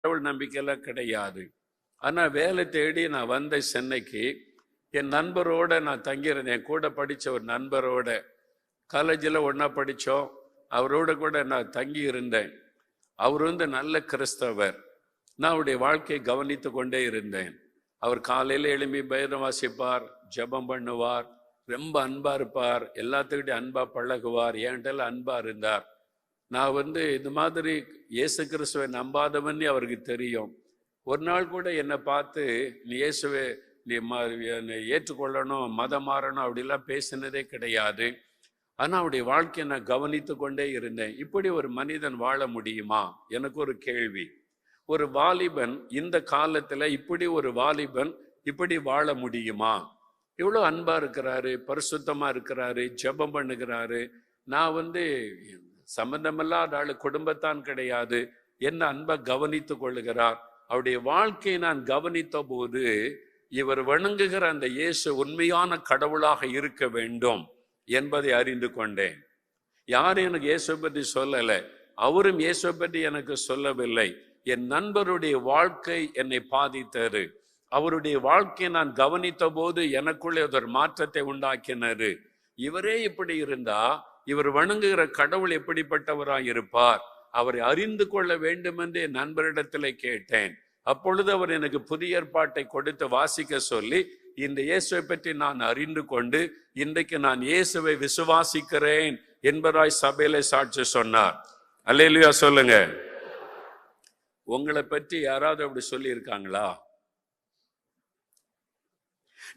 கடவுள் நம்பிக்கையெல்லாம் கிடையாது. ஆனா வேலை தேடி நான் வந்த சென்னைக்கு என் நண்பரோட நான் தங்கியிருந்தேன். என் கூட படிச்ச ஒரு நண்பரோட காலேஜில் ஒன்னா படித்தோம். அவரோட கூட நான் தங்கி இருந்தேன். அவர் நல்ல கிறிஸ்தவர். நான் அவருடைய வாழ்க்கையை கவனித்து கொண்டே இருந்தேன். அவர் காலையில் எழும்பி பைபிள் வாசிப்பார், ஜெபம் பண்ணுவார், ரொம்ப அன்பா இருப்பார், எல்லாத்துக்கிட்டையும் அன்பா பழகுவார், என்கிட்ட அன்பா இருந்தார். நான் இந்த மாதிரி இயேசு கிறிஸ்துவை நம்பாதவன்னு அவருக்கு தெரியும். ஒரு நாள் கூட என்னை பார்த்து நீ இயேசுவை நீ ஏற்றுக்கொள்ளணும், மதம் மாறணும் அப்படிலாம் பேசினதே கிடையாது. ஆனா அவருடைய வாழ்க்கையை நான் கவனித்து கொண்டே இருந்தேன். இப்படி ஒரு மனிதன் வாழ முடியுமா? எனக்கு ஒரு கேள்வி. ஒரு வாலிபன் இந்த காலத்துல இப்படி ஒரு வாலிபன் இப்படி வாழ முடியுமா? இவ்வளவு அன்பா இருக்கிறாரு, பரிசுத்தமா இருக்கிறாரு, ஜெபம் பண்ணுகிறாரு. நான் சம்பந்தமில்லாத ஆளு, குடும்பத்தான் கிடையாது, என்ன அன்பை கவனித்து கொள்ளுகிறார். அவருடைய வாழ்க்கையை நான் கவனித்த போது இவர் வணங்குகிற அந்த இயேசு உண்மையான கடவுளாக இருக்க வேண்டும் என்பதை அறிந்து கொண்டேன். யாரும் எனக்கு இயேசுவை பற்றி சொல்லலை, அவரும் இயேசுவை பற்றி எனக்கு சொல்லவில்லை. என் நண்பருடைய வாழ்க்கை என்னை பாதித்தது. அவருடைய வாழ்க்கையை நான் கவனித்த போது எனக்குள்ளே ஒரு மாற்றத்தை உண்டாக்கினாரு. இவரே இப்படி இருந்தா இவர் வணங்குகிற கடவுள் எப்படிப்பட்டவராய் இருப்பார்? அவரை அறிந்து கொள்ள வேண்டும் என்று என் நண்பரிடத்துல கேட்டேன். அப்பொழுது அவர் எனக்கு புதிய ஏற்பாட்டை கொடுத்து வாசிக்க சொல்லி இந்த இயேசுவை பற்றி நான் அறிந்து கொண்டு இன்றைக்கு நான் இயேசுவை விசுவாசிக்கிறேன் என்பதாய் சபையில சாட்சி சொன்னார். அல்லேலூயா சொல்லுங்க. உங்களை பற்றி யாராவது அப்படி சொல்லி இருக்காங்களா?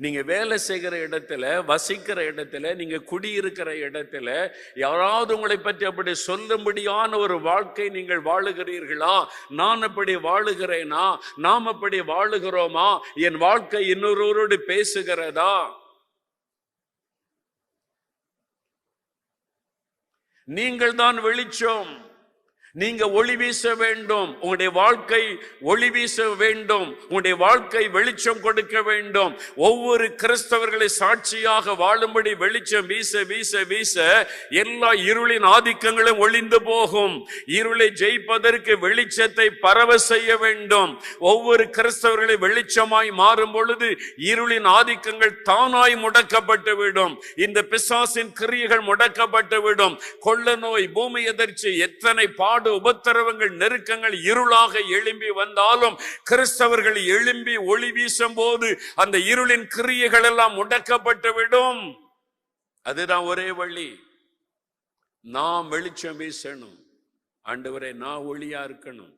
நீங்க வேலை செய்கிற இடத்துல, வசிக்கிற இடத்துல, நீங்க குடியிருக்கிற இடத்துல யாராவது உங்களை பற்றி அப்படி சொல்லும்படியான ஒரு வாழ்க்கை நீங்கள் வாழுகிறீர்களா? நான் அப்படி வாழுகிறேனா? நாம் அப்படி வாழுகிறோமா? என் வாழ்க்கை இன்னொருவரோடு பேசுகிறதா? நீங்கள் தான் வெளிச்சம். நீங்க ஒளி வீச வேண்டும். உங்களுடைய வாழ்க்கை ஒளி வீச வேண்டும். உங்களுடைய வாழ்க்கை வெளிச்சம் கொடுக்க வேண்டும். ஒவ்வொரு கிறிஸ்தவர்களை சாட்சியாக வாழும்படி வெளிச்சம் வீச வீச வீச எல்லா இருளின் ஆதிக்கங்களும் ஒளிந்து போகும். இருளை ஜெயிப்பதற்கு வெளிச்சத்தை பரவ செய்ய வேண்டும். ஒவ்வொரு கிறிஸ்தவர்களை வெளிச்சமாய் மாறும் பொழுது இருளின் ஆதிக்கங்கள் தானாய் முடக்கப்பட்டு விடும். இந்த பிசாசின் கிரியைகள் முடக்கப்பட்டு விடும். கொள்ள நோய், பூமி எதிர்ச்சி, எத்தனை பாடு, உபத்திரவங்கள், நெருக்கங்கள் இருளாக எழும்பி வந்தாலும் கிறிஸ்தவர்கள் எழும்பி ஒளி வீசும் போது அந்த இருளின் கிரியைகள் எல்லாம் முடக்கப்பட்டு விடும். அதுதான் ஒரே வழி. நாம் வெளிச்சம் வீசணும். ஆண்டவரே, நான் ஒளியா இருக்கணும்.